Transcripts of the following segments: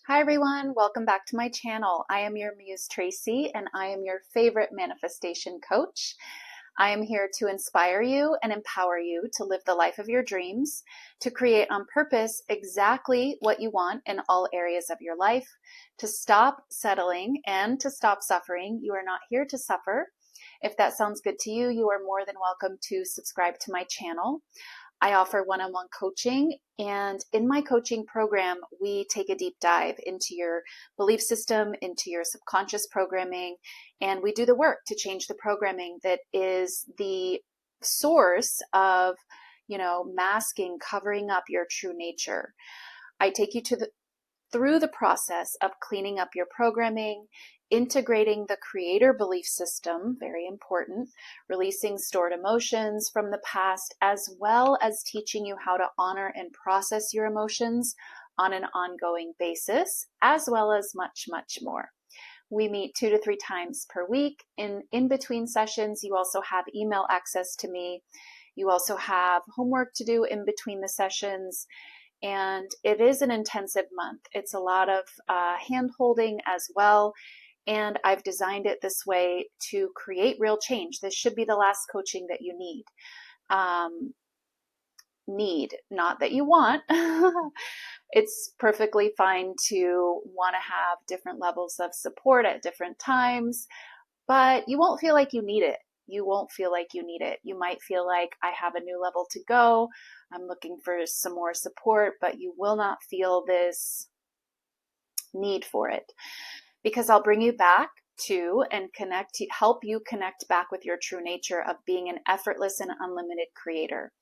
Hi everyone, welcome back to my channel. I am your Muse Traci and I am your favorite manifestation coach. I am here to inspire you and empower you to live the life of your dreams, to create on purpose exactly what you want in all areas of your life, to stop settling and to stop suffering. You are not here to suffer. If that sounds good to you, you are more than welcome to subscribe to my channel. I offer one-on-one coaching, and in my coaching program, we take a deep dive into your belief system, into your subconscious programming, and we do the work to change the programming that is the source of, masking, covering up your true nature. I take you through the process of cleaning up your programming, integrating the creator belief system, very important, releasing stored emotions from the past, as well as teaching you how to honor and process your emotions on an ongoing basis, as well as much, much more. We meet 2 to 3 times per week. In between sessions, you also have email access to me. You also have homework to do in between the sessions. And it is an intensive month. It's a lot of hand holding as well. And I've designed it this way to create real change. This should be the last coaching that you need. Not that you want. It's perfectly fine to want to have different levels of support at different times, but you won't feel like you need it. You won't feel like you need it. You might feel like I have a new level to go. I'm looking for some more support, but you will not feel this need for it because I'll bring you back to and help you connect back with your true nature of being an effortless and unlimited creator.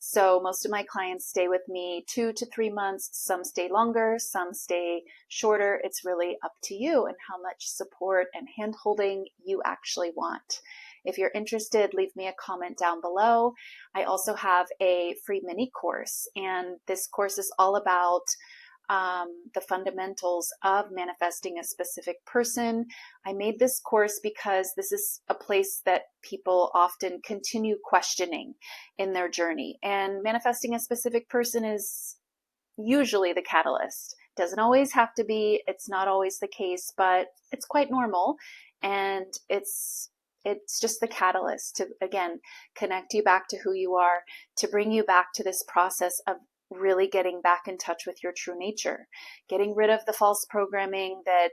So most of my clients stay with me 2 to 3 months. Some stay longer, some stay shorter. It's really up to you and how much support and hand-holding you actually want. If you're interested, leave me a comment down below. I also have a free mini course, and this course is all about the fundamentals of manifesting a specific person. I made this course because this is a place that people often continue questioning in their journey. And manifesting a specific person is usually the catalyst. Doesn't always have to be, it's not always the case, but it's quite normal. And it's just the catalyst to, again, connect you back to who you are, to bring you back to this process of really getting back in touch with your true nature, getting rid of the false programming that,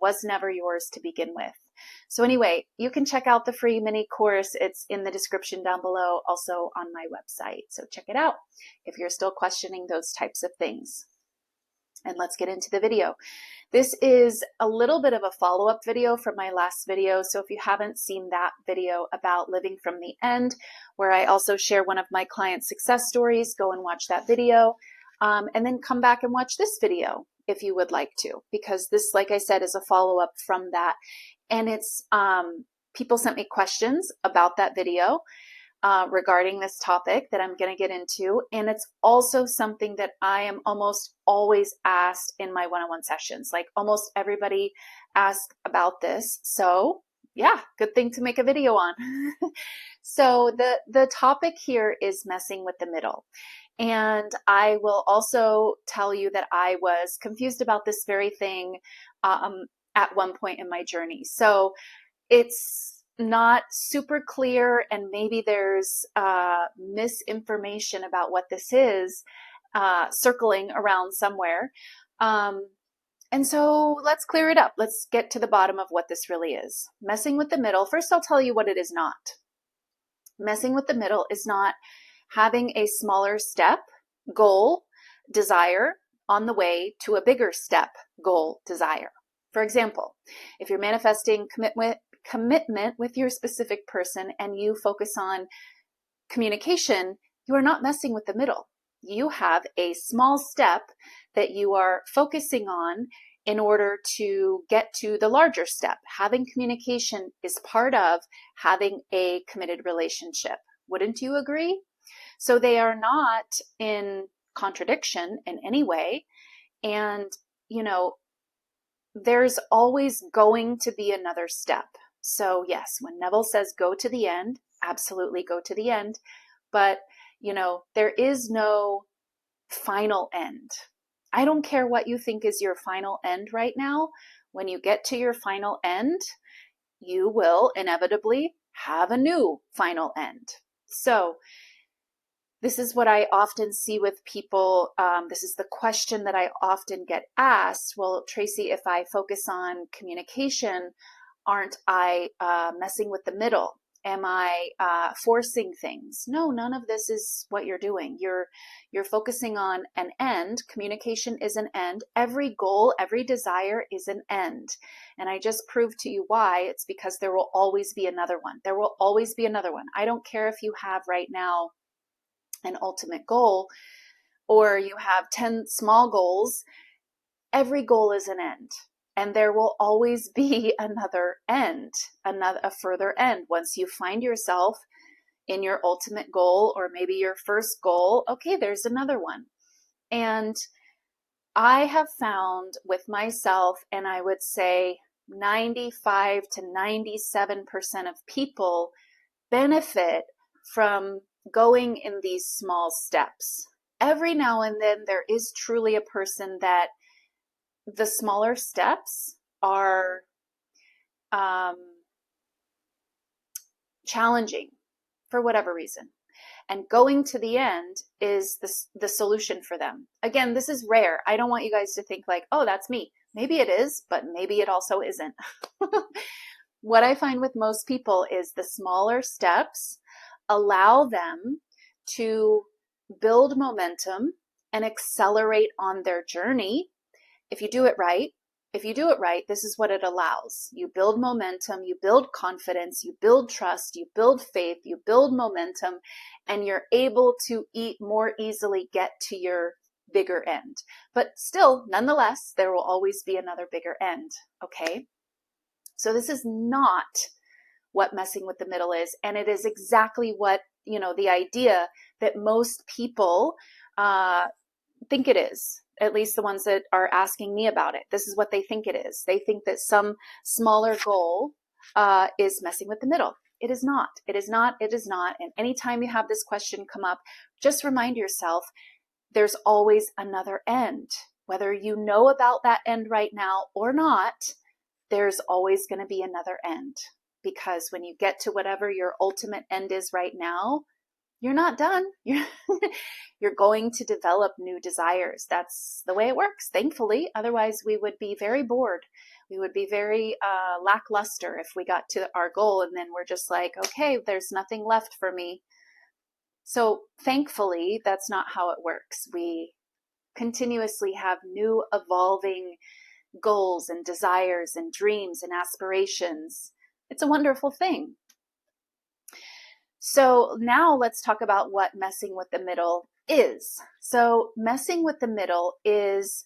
was never yours to begin with. So anyway, you can check out the free mini course. It's in the description down below, also on my website. So check it out if you're still questioning those types of things. And let's get into the video. This is a little bit of a follow-up video from my last video. So if you haven't seen that video about living from the end, where I also share one of my client success stories, go and watch that video. And then come back and watch this video if you would like to, because this, like I said, is a follow-up from that. And it's, people sent me questions about that video regarding this topic that I'm going to get into. And it's also something that I am almost always asked in my one-on-one sessions. Like almost everybody asks about this. So yeah, good thing to make a video on. So the topic here is messing with the middle. And I will also tell you that I was confused about this very thing at one point in my journey. So it's not super clear, and maybe there's misinformation about what this is circling around somewhere. And so let's clear it up. Let's get to the bottom of what this really is. Messing with the middle. First, I'll tell you what it is not. Messing with the middle is not having a smaller step, goal, desire on the way to a bigger step, goal, desire. For example, if you're manifesting commitment with your specific person and you focus on communication, you are not messing with the middle. You have a small step that you are focusing on in order to get to the larger step. Having communication is part of having a committed relationship. Wouldn't you agree? So they are not in contradiction in any way. And, there's always going to be another step. So yes, when Neville says go to the end, absolutely go to the end. But, there is no final end. I don't care what you think is your final end right now. When you get to your final end, you will inevitably have a new final end. So this is what I often see with people. This is the question that I often get asked. Well, Traci, if I focus on communication, aren't I messing with the middle? Am I forcing things? No, none of this is what you're doing. You're focusing on an end. Communication is an end. Every goal, every desire is an end. And I just proved to you why. It's because there will always be another one. There will always be another one. I don't care if you have right now an ultimate goal or you have 10 small goals. Every goal is an end. And there will always be another end, a further end. Once you find yourself in your ultimate goal or maybe your first goal, okay, there's another one. And I have found with myself, and I would say 95 to 97% of people benefit from going in these small steps. Every now and then there is truly a person that the smaller steps are challenging for whatever reason. And going to the end is the solution for them. Again, this is rare. I don't want you guys to think like, oh, that's me. Maybe it is, but maybe it also isn't. What I find with most people is the smaller steps allow them to build momentum and accelerate on their journey. If you do it right, this is what it allows. You build momentum, you build confidence, you build trust, you build faith, you build momentum, and you're able to more easily get to your bigger end. But still, nonetheless, there will always be another bigger end, okay? So this is not what messing with the middle is, and it is exactly what, the idea that most people think it is. At least the ones that are asking me about it. This is what they think it is. They think that some smaller goal is messing with the middle. It is not. It is not. It is not. And anytime you have this question come up, just remind yourself there's always another end. Whether you know about that end right now or not, there's always going to be another end. Because when you get to whatever your ultimate end is right now, you're not done. You're going to develop new desires. That's the way it works, thankfully. Otherwise, we would be very bored. We would be very lackluster if we got to our goal and then we're just like, okay, there's nothing left for me. So thankfully, that's not how it works. We continuously have new evolving goals and desires and dreams and aspirations. It's a wonderful thing. So now let's talk about what messing with the middle is. So messing with the middle is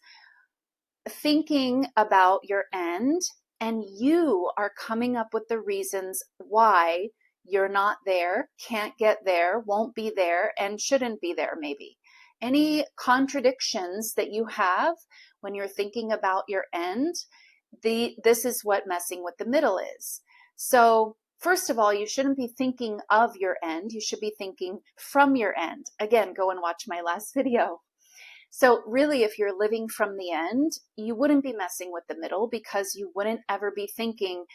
thinking about your end, and you are coming up with the reasons why you're not there, can't get there, won't be there, and shouldn't be there maybe. Any contradictions that you have when you're thinking about your end, this is what messing with the middle is. So first of all, you shouldn't be thinking of your end. You should be thinking from your end. Again, go and watch my last video. So really, if you're living from the end, you wouldn't be messing with the middle because you wouldn't ever be thinking,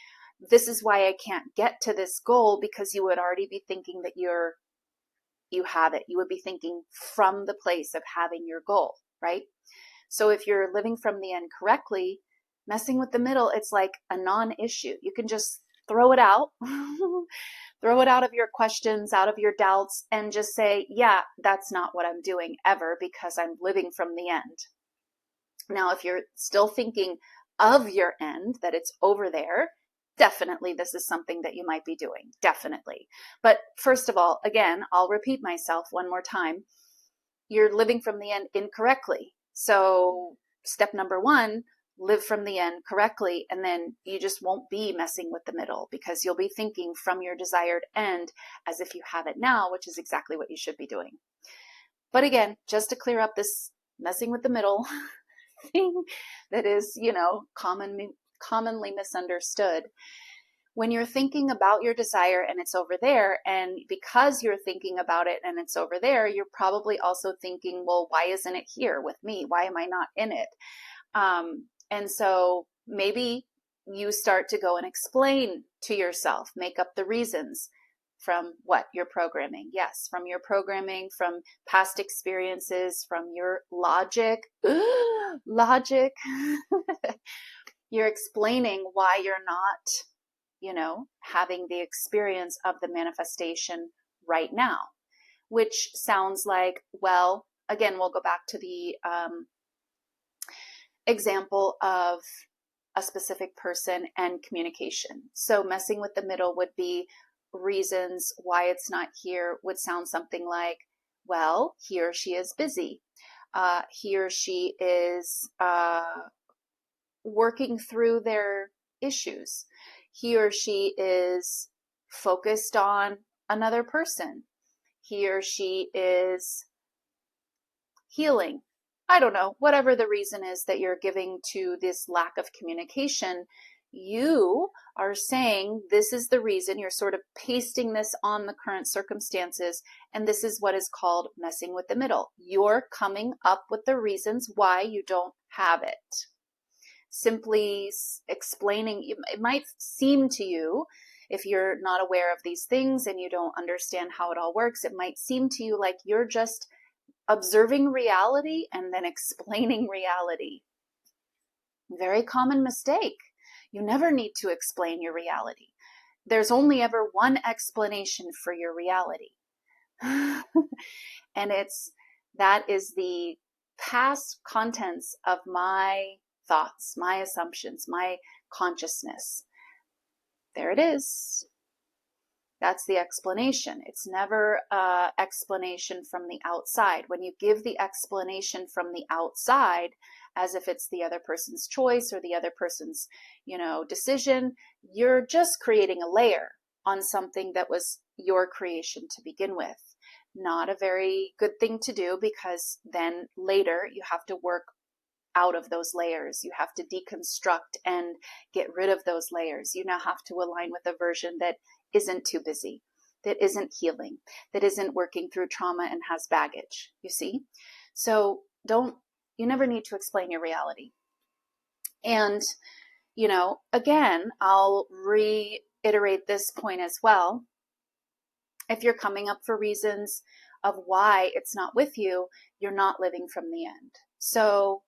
this is why I can't get to this goal, because you would already be thinking that you have it. You would be thinking from the place of having your goal, right? So if you're living from the end correctly, messing with the middle, it's like a non-issue. You can just throw it out, throw it out of your questions, out of your doubts, and just say, yeah, that's not what I'm doing ever because I'm living from the end. Now, if you're still thinking of your end, that it's over there, definitely this is something that you might be doing, definitely. But first of all, again, I'll repeat myself one more time. You're living from the end incorrectly. So step number one, live from the end correctly, and then you just won't be messing with the middle because you'll be thinking from your desired end as if you have it now, which is exactly what you should be doing. But again, just to clear up this messing with the middle thing that is, commonly misunderstood. When you're thinking about your desire and it's over there, and because you're thinking about it and it's over there, you're probably also thinking, well, why isn't it here with me? Why am I not in it? And so maybe you start to go and explain to yourself, make up the reasons from what your programming. Yes, from your programming, from past experiences, from your logic. Logic. You're explaining why you're not, having the experience of the manifestation right now, which sounds like, well, again, we'll go back to the example of a specific person and communication. So messing with the middle would be reasons why it's not here would sound something like, well, he or she is busy. He or she is working through their issues. He or she is focused on another person. He or she is healing. I don't know, whatever the reason is that you're giving to this lack of communication, you are saying this is the reason. You're sort of pasting this on the current circumstances, and this is what is called messing with the middle. You're coming up with the reasons why you don't have it. Simply explaining, it might seem to you, if you're not aware of these things and you don't understand how it all works, it might seem to you like you're just observing reality and then explaining reality. Very common mistake. You never need to explain your reality. There's only ever one explanation for your reality. And that is the past contents of my thoughts, my assumptions, my consciousness. There it is. That's the explanation. It's never an explanation from the outside. When you give the explanation from the outside, as if it's the other person's choice or the other person's, decision, you're just creating a layer on something that was your creation to begin with. Not a very good thing to do, because then later you have to work out of those layers. You have to deconstruct and get rid of those layers. You now have to align with a version that isn't too busy, that isn't healing, that isn't working through trauma and has baggage, you see? So you never need to explain your reality. And, again, I'll reiterate this point as well. If you're coming up for reasons of why it's not with you, you're not living from the end. So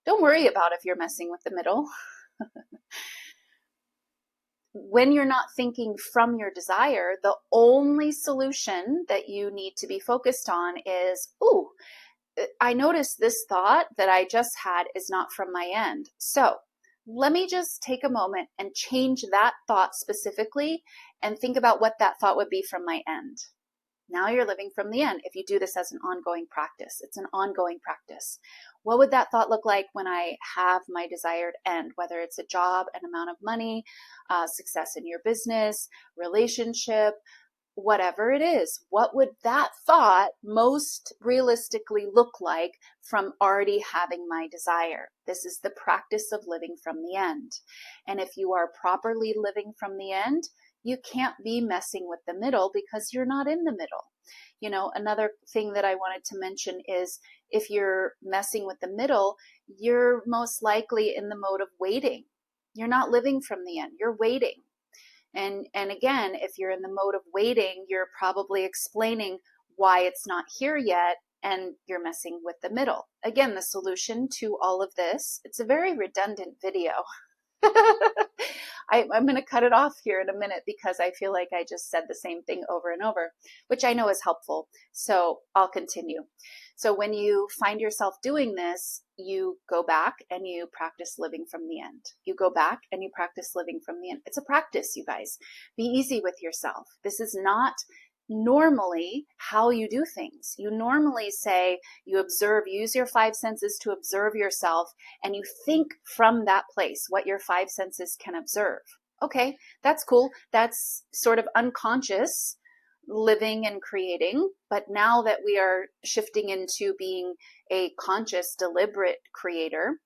don't worry about if you're messing with the middle. When you're not thinking from your desire, the only solution that you need to be focused on is, I noticed this thought that I just had is not from my end. So let me just take a moment and change that thought specifically and think about what that thought would be from my end. Now you're living from the end. If you do this as an ongoing practice, it's an ongoing practice. What would that thought look like when I have my desired end, whether it's a job, an amount of money, success in your business, relationship, whatever it is? What would that thought most realistically look like from already having my desire? This is the practice of living from the end. And if you are properly living from the end, you can't be messing with the middle because you're not in the middle. Another thing that I wanted to mention is if you're messing with the middle, you're most likely in the mode of waiting. You're not living from the end, you're waiting. And again, if you're in the mode of waiting, you're probably explaining why it's not here yet, and you're messing with the middle. Again, the solution to all of this, it's a very redundant video. I'm going to cut it off here in a minute because I feel like I just said the same thing over and over, which I know is helpful. So I'll continue. So when you find yourself doing this, you go back and you practice living from the end. You go back and you practice living from the end. It's a practice, you guys. Be easy with yourself. This is not normally how you do things. You normally say, you observe, use your five senses to observe yourself, and you think from that place what your five senses can observe. Okay, that's cool. That's sort of unconscious living and creating. But now that we are shifting into being a conscious, deliberate creator,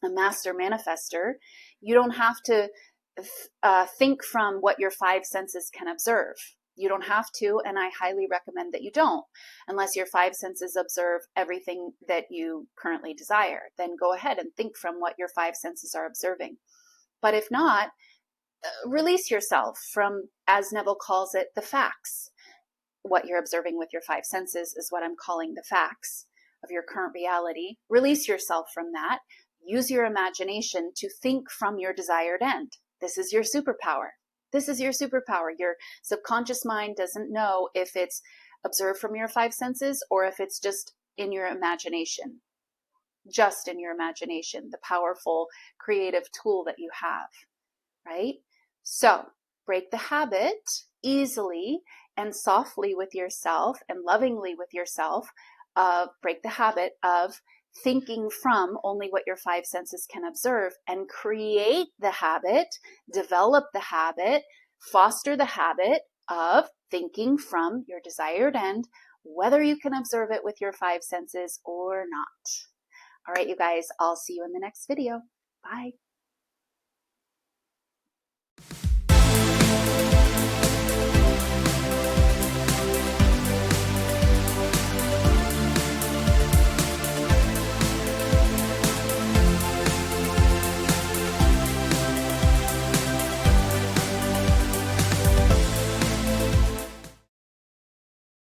a master manifester, you don't have to think from what your five senses can observe. You don't have to, and I highly recommend that you don't, unless your five senses observe everything that you currently desire. Then go ahead and think from what your five senses are observing. But if not, release yourself from, as Neville calls it, the facts. What you're observing with your five senses is what I'm calling the facts of your current reality. Release yourself from that. Use your imagination to think from your desired end. This is your superpower. This is your superpower. Your subconscious mind doesn't know if it's observed from your five senses or if it's just in your imagination. Just in your imagination, the powerful creative tool that you have, right? So break the habit easily and softly with yourself and lovingly with yourself. Break the habit of thinking from only what your five senses can observe, and create the habit, develop the habit, foster the habit of thinking from your desired end, whether you can observe it with your five senses or not. All right, you guys, I'll see you in the next video. Bye.